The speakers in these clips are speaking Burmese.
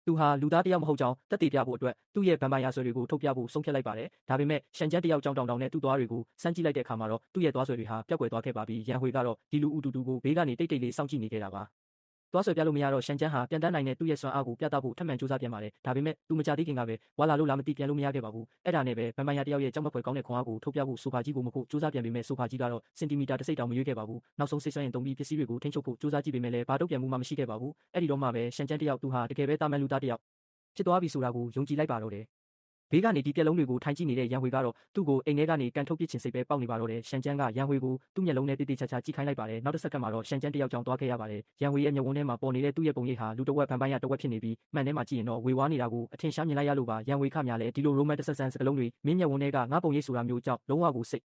သူဟာလူသားတယောက်မဟုတ်ကြောင်းသက်သေပြဖို့အတွက်သူ့ရဲ့ဗန်ပိုင်ယာဆွဲတွေကိုထုတ်ပြဖို့ဆုံးဖြတ်လိုက်ပါတယ်။ဒါပေမဲ့ရှန်ကျန်းတယောက်ကြောင်တောင်တောင်နဲ့သူ့သွားတွေကိုစမ်းကြည့်လိုက်တဲ့အခါမှာတော့သူ့ရဲ့သွားဆွဲတွေဟာပျောက်ကွယ်သွားခဲ့ပါပြီ။ရန်ဟွေကတော့ဒီလူဦးတူတူကိုဘေးကနေတိတ်တိတ်လေးစောင့်ကြည့်နေခဲ့တာပါ။သွားဆွဲပြလို့မရတော့ရှန်ကျန်းဟာပြန်တန်းနိုင်တဲ့သူ့ရဲ့စွမ်းအားကိုပြသဖို့ထပ်မံစူးစမ်းပြန်ပါတယ်။ဒါပေမဲ့သူမကြသေးခင်ကပဲဝါလာလို့လားမသိပြန်လို့မရခဲ့ပါဘူး။အဲ့ဒါနဲ့ပဲဗန်ပိုင်ယာတယောက်ရဲ့ကြောက်မက်ဖွယ်ကောင်းတဲ့ခွန်အားကိုထုတ်ပြဖို့ဆိုဖာကြီးကိုမဖို့စူးစမ်းပြန်ပေမဲ့ဆိုဖာကြီးကတော့စင်တီမီတာတစ်စိတ်တောင်မရွေးခဲ့ပါဘူး။နောက်ဆုံးစိတ်ဆွဲရင်တုံပြီးပစ္စည်းတွေကိုထိန်းချုပ်ဖို့စူးစမ်းကြည့်ပေမဲ့လည်းဘာတော့ပြန်မှုမှမရှိခဲ့ပါဘူး။အဲ့ဒီတော့မှပဲရှန်ကျန်းတယောက်သူဟာတကယ်ပဲတာမန်လူသားတယောက်ဖြစ်သွားပြီဆိုတာကိုယုံကြည်လိုက်ပါတော့တယ်။ဘေးကနေဒီပြက်လုံးတွေကိုထိုင်ကြည့်နေတဲ့ရန်ဟွေကတော့သူ့ကိုအိမ်ထဲကနေကန်ထုတ်ပစ်ချင်စိတ်ပဲပေါက်နေပါတော့တယ်။ရှန်ကျန်းကရန်ဟွေကိုသူ့မျက်လုံးနဲ့တေးသေးချာချာကြည့်ခိုင်းလိုက်ပါတယ်။နောက်တစ်စက္ကန့်မှာတော့ရှန်ကျန်းတယောက်ကြောင်သွားခဲ့ရပါတယ်။ရန်ဟွေရဲ့မျက်ဝန်းထဲမှာပေါ်နေတဲ့သူ့ရဲ့ပုံရိပ်ဟာလူတစ်ဝက်ဗန်ပိုင်ယာတစ်ဝက်ဖြစ်နေပြီးမှန်ထဲမှာကြည့်ရင်တော့ဝေဝါးနေတာကိုအထင်ရှားမြင်လိုက်ရလို့ပါ။ရန်ဟွေခများလည်းဒီလိုရိုမန်တစ်ဆန်ဆန်စကလုံးတွေမင်းမျက်ဝန်းထဲကငါပုံရိပ်ဆိုတာမျိုးကြောင့်လုံးဝကိုစိတ်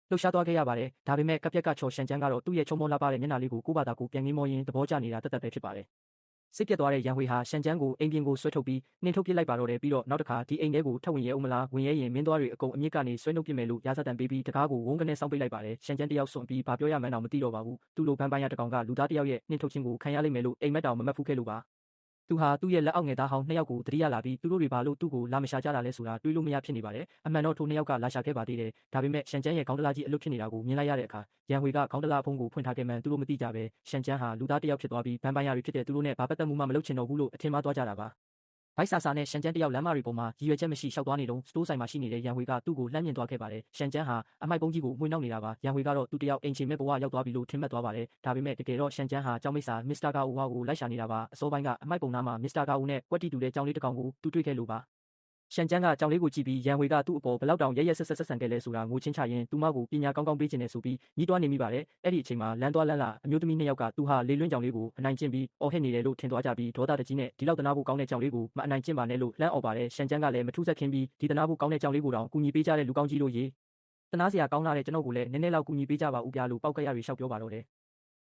လှုပ်ရှားသွားခဲ့ရပါတယ်။ဒါပေမဲ့ကပ်ပြက်ကချော်ရှန်ကျန်းကတော့သူ့ရဲ့ချုံမောလှပတဲ့မျက်နှာလေးကိုကိုဘာသာကိုပြန်ငင်းမောရင်းသဘောကျနေတာတသက်ပဲဖြစ်ပါတယ်။စိတ်ပြတ်သွားတဲ့ရန်ဟွေဟာရှန်ကျန်းကိုအိမ်ပြင်ကိုဆွဲထုတ်ပြီးနှင်ထုတ်ပစ်လိုက်ပါတော့တယ်ပြီးတော့နောက်တစ်ခါဒီအိမ်ထဲကိုထပ်ဝင်ရဲဦးမလားဝင်ရဲရင်မင်းသွားတွေအကုန်အမြစ်ကနေဆွဲနှုတ်ပစ်မယ်လို့ရာဇသံပေးပြီးတကားကိုဝုန်းကနေစောင့်ပိတ်လိုက်ပါတယ်ရှန်ကျန်းတယောက်စွန့်ပြီးဘာပြောရမှန်းတော့မသိတော့ပါဘူးသူ့လိုဗန်ပိုင်ယာတကောင်ကလူသားတယောက်ရဲ့နှင်ထုတ်ခြင်းကိုခံရလိမ့်မယ်လို့အိမ်မက်တောင်မမတ်ဖူးခဲ့လို့ပါသူဟာသူ့ရဲ့လက်အောက်ငယ်သားဟောင်းနှစ်ယောက်ကိုတတိယလာပြီးသူတို့တွေဘာလို့သူ့ကိုလာမရှာကြတာလဲဆိုတာတွေးလို့မရဖြစ်နေပါတယ်အမှန်တော့ထိုနှစ်ယောက်ကလာရှာခဲ့ပါသေးတယ်ဒါပေမဲ့ရှန်ကျန်းရဲ့ခေါင်းတလားကြီးအလွတ်ဖြစ်နေတာကိုမြင်လိုက်ရတဲ့အခါရန်ဟွေကခေါင်းတလားဖုံးကိုဖွင့်ထားခဲ့မှန်းသူတို့မသိကြပဲရှန်ကျန်းဟာလူသားတယောက်ဖြစ်သွားပြီးဗန်ပိုင်ယာတွေဖြစ်တဲ့သူတို့နဲ့ဘာပတ်သက်မှုမှမလုပ်ချင်တော့ဘူးလို့အထင်မှားသွားကြတာပါဘိုက်ဆာဆာနဲ့ရှန်ကျန်းတယောက်လမ်းမတွေပေါ်မှာရည်ရွယ်ချက်မရှိရှောက်သွားနေတော့စတိုးဆိုင်မှာရှိနေတဲ့ရန်ဟွေကသူ့ကိုလှမ်းမြင်သွားခဲ့ပါတယ်ရှန်ကျန်းဟာအမိုက်ပုံးကြီးကိုမှွေနှောက်နေတာပါရန်ဟွေကတော့သူ့တယောက်အိမ်ချေမဲ့ဘဝရောက်သွားပြီလို့ထင်မှတ်သွားပါတယ်ဒါပေမဲ့တကယ်တော့ရှန်ကျန်းဟာကျောင်းမိတ်ဆာမစ္စတာကာအိုဝါကိုလိုက်ရှာနေတာပါအစောပိုင်းကအမိုက်ပုံနားမှာမစ္စတာကာအိုနဲ့ကွက်တီတူတဲ့ကျောင်းလေးတစ်ကောင်ကိုသူတွေ့ခဲ့လို့ပါရှန်ကျန်းကကြောင်လေးကိုကြည့်ပြီးရန်ဟွေကသူ့အပေါ်ဘလောက်တောင်ရဲရဲဆက်ဆက်ဆန်ခဲ့လဲဆိုတာငိုချင်းချရင်သူမကိုပညာကောင်းကောင်းပေးခြင်းနဲ့ဆိုပြီးညီးတွားနေမိပါတယ်အဲ့ဒီအချိန်မှာလမ်းသွားလမ်းလာအမျိုးသမီးနှစ်ယောက်ကသူဟာလေလွင့်ကြောင်လေးကိုအနိုင်ကျင့်ပြီးအော်ဟစ်နေတယ်လို့ထင်သွားကြပြီးဒေါသတကြီးနဲ့ဒီလောက်တနာဖို့ကောင်းတဲ့ကြောင်လေးကိုမအနိုင်ကျင့်ပါနဲ့လို့လှမ်းအော်ပါတယ်ရှန်ကျန်းကလည်းမထူးဆက်ခင်းပြီးဒီတနာဖို့ကောင်းတဲ့ကြောင်လေးကိုတောင်ကူညီပေးကြတဲ့လူကောင်းကြီးတို့ရေတနာစရာကောင်းလာတဲ့ကျွန်တော်ကိုလည်းနည်းနည်းလောက်ကူညီပေးကြပါဦးပြလို့ပောက်ကရတွေရှောက်ပြောပါတော့တယ်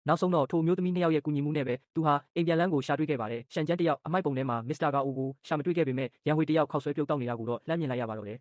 နောက်ဆုံးတော့ထိုမျိုးသမီးနှစ်ယောက်ရဲ့ကူညီမှုနဲ့ပဲသူဟာအိမ်ပြန်လန်းကိုရှာတွေ့ခဲ့ပါတယ်ရှန်ကျန်းတယောက်အမိုက်ပုံထဲမှာမစ္စတာကာအိုကိုရှာမတွေ့ခဲ့ပေမဲ့ရန်ဟွေတယောက်ခောက်ဆွဲပြုတ်တောက်နေတာကိုတော့လှမ်းမြင်လိုက်ရပါတော့တယ်